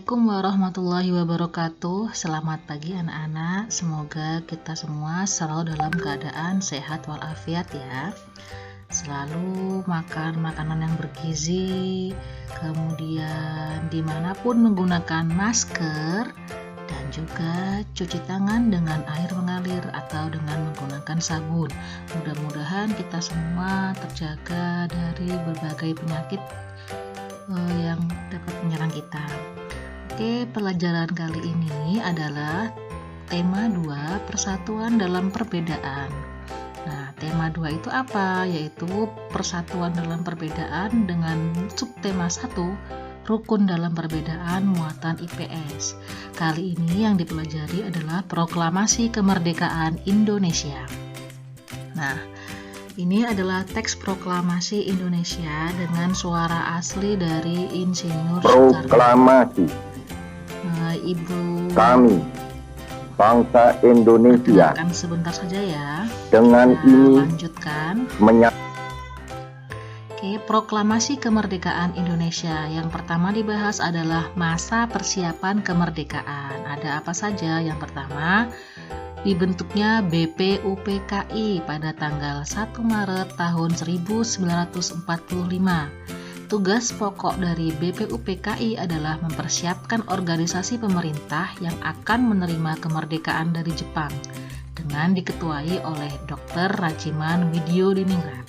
Assalamualaikum warahmatullahi wabarakatuh. Selamat pagi anak-anak. Semoga kita semua selalu dalam keadaan sehat walafiat ya. Selalu makan makanan yang bergizi, kemudian dimanapun menggunakan masker, dan juga cuci tangan dengan air mengalir atau dengan menggunakan sabun. Mudah-mudahan kita semua terjaga dari berbagai penyakit yang dapat menyerang kita. Oke, pelajaran kali ini adalah tema 2, persatuan dalam perbedaan. Nah, tema 2 itu apa? Yaitu persatuan dalam perbedaan dengan subtema 1, rukun dalam perbedaan muatan IPS. Kali ini yang dipelajari adalah proklamasi kemerdekaan Indonesia. Nah, ini adalah teks proklamasi Indonesia dengan suara asli dari Insinyur Soekarno. Proklamasi. Ibu Kami, bangsa Indonesia, akan sebentar saja ya. dengan ini Lanjutkan. Oke, proklamasi kemerdekaan Indonesia. Yang pertama dibahas adalah masa persiapan kemerdekaan. Ada apa saja? Yang pertama, dibentuknya BPUPKI pada tanggal 1 Maret tahun 1945. Tugas pokok dari BPUPKI adalah mempersiapkan organisasi pemerintah yang akan menerima kemerdekaan dari Jepang dengan diketuai oleh Dr. Rajiman Widyodiningrat.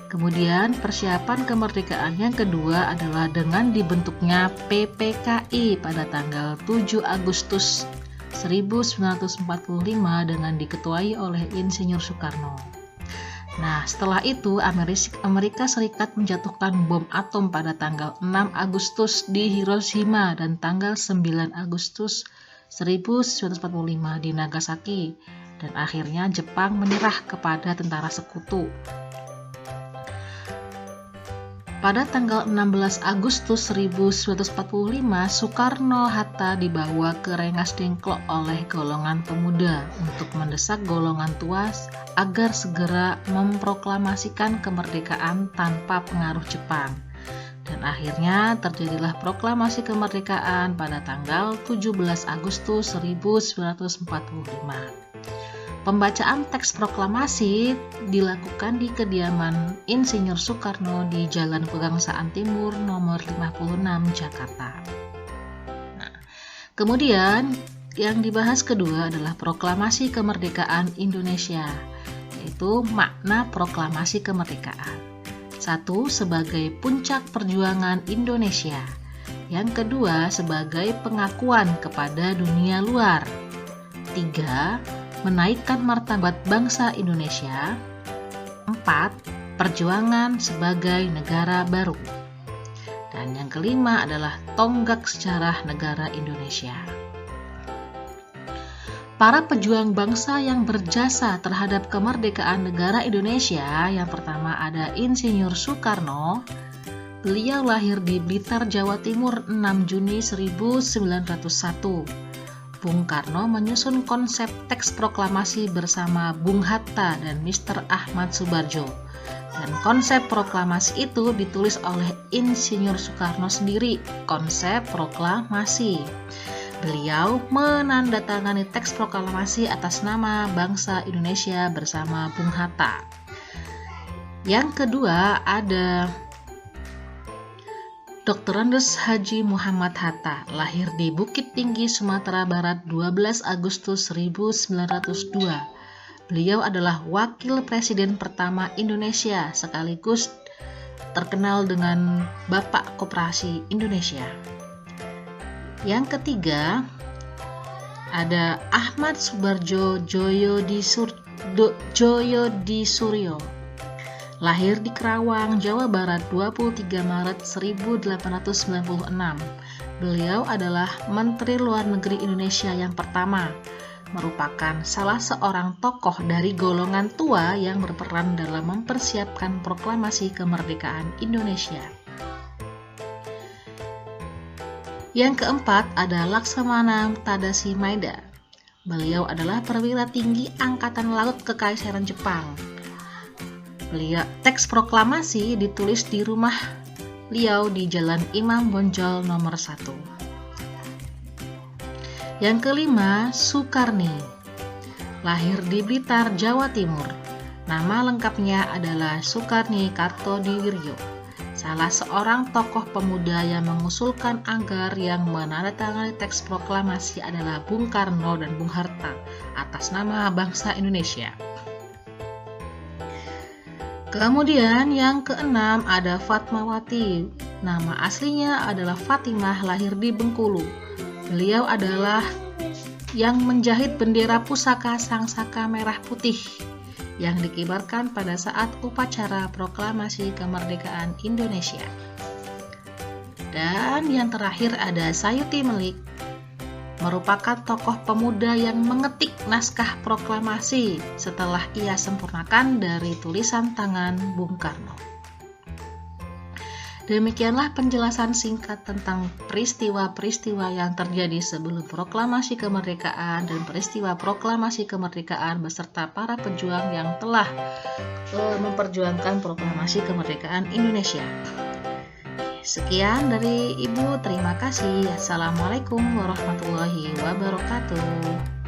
Kemudian persiapan kemerdekaan yang kedua adalah dengan dibentuknya PPKI pada tanggal 7 Agustus 1945 dengan diketuai oleh Insinyur Soekarno. Nah, setelah itu Amerika Serikat menjatuhkan bom atom pada tanggal 6 Agustus di Hiroshima dan tanggal 9 Agustus 1945 di Nagasaki, dan akhirnya Jepang menyerah kepada tentara sekutu. Pada tanggal 16 Agustus 1945, Soekarno-Hatta dibawa ke Rengas Dengklok oleh golongan pemuda untuk mendesak golongan tua agar segera memproklamasikan kemerdekaan tanpa pengaruh Jepang. Dan akhirnya terjadilah proklamasi kemerdekaan pada tanggal 17 Agustus 1945. Pembacaan teks proklamasi dilakukan di kediaman Insinyur Soekarno di Jalan Pegangsaan Timur nomor 56 Jakarta. Nah, kemudian yang dibahas kedua adalah proklamasi kemerdekaan Indonesia, yaitu makna proklamasi kemerdekaan. 1. Sebagai puncak perjuangan Indonesia. Yang kedua sebagai pengakuan kepada dunia luar. 3. Menaikkan martabat bangsa Indonesia. 4. Perjuangan sebagai negara baru. Dan yang kelima adalah tonggak sejarah negara Indonesia. Para pejuang bangsa yang berjasa terhadap kemerdekaan negara Indonesia, yang pertama ada Insinyur Soekarno. Beliau lahir di Blitar, Jawa Timur 6 Juni 1901. Bung Karno menyusun konsep teks proklamasi bersama Bung Hatta dan Mr. Ahmad Subarjo. Dan konsep proklamasi itu ditulis oleh Insinyur Soekarno sendiri, konsep proklamasi. Beliau menandatangani teks proklamasi atas nama bangsa Indonesia bersama Bung Hatta. Yang kedua ada Dr. Andes Haji Muhammad Hatta, lahir di Bukit Tinggi, Sumatera Barat 12 Agustus 1902. Beliau adalah wakil presiden pertama Indonesia sekaligus terkenal dengan Bapak Koperasi Indonesia. Yang ketiga ada Ahmad Subarjo Djoyodisuryo. Lahir di Kerawang, Jawa Barat 23 Maret 1896. Beliau adalah Menteri Luar Negeri Indonesia yang pertama, merupakan salah seorang tokoh dari golongan tua yang berperan dalam mempersiapkan proklamasi kemerdekaan Indonesia. Yang keempat ada Laksamana Tadashi Maeda. Beliau adalah perwira tinggi Angkatan Laut Kekaisaran Jepang. Teks proklamasi ditulis di rumah beliau di Jalan Imam Bonjol nomor 1. Yang kelima, Sukarni. Lahir di Blitar, Jawa Timur. Nama lengkapnya adalah Sukarni Kartodiwiryo, salah seorang tokoh pemuda yang mengusulkan agar yang menandatangani teks proklamasi adalah Bung Karno dan Bung Hatta atas nama bangsa Indonesia. Kemudian yang keenam ada Fatmawati. Nama aslinya adalah Fatimah, lahir di Bengkulu. Beliau adalah yang menjahit bendera pusaka Sangsaka merah putih yang dikibarkan pada saat upacara proklamasi kemerdekaan Indonesia. Dan yang terakhir ada Sayuti Melik, merupakan tokoh pemuda yang mengetik naskah proklamasi setelah ia sempurnakan dari tulisan tangan Bung Karno. Demikianlah penjelasan singkat tentang peristiwa-peristiwa yang terjadi sebelum proklamasi kemerdekaan dan peristiwa proklamasi kemerdekaan beserta para pejuang yang telah memperjuangkan proklamasi kemerdekaan Indonesia. Sekian dari Ibu, terima kasih. Assalamualaikum warahmatullahi wabarakatuh.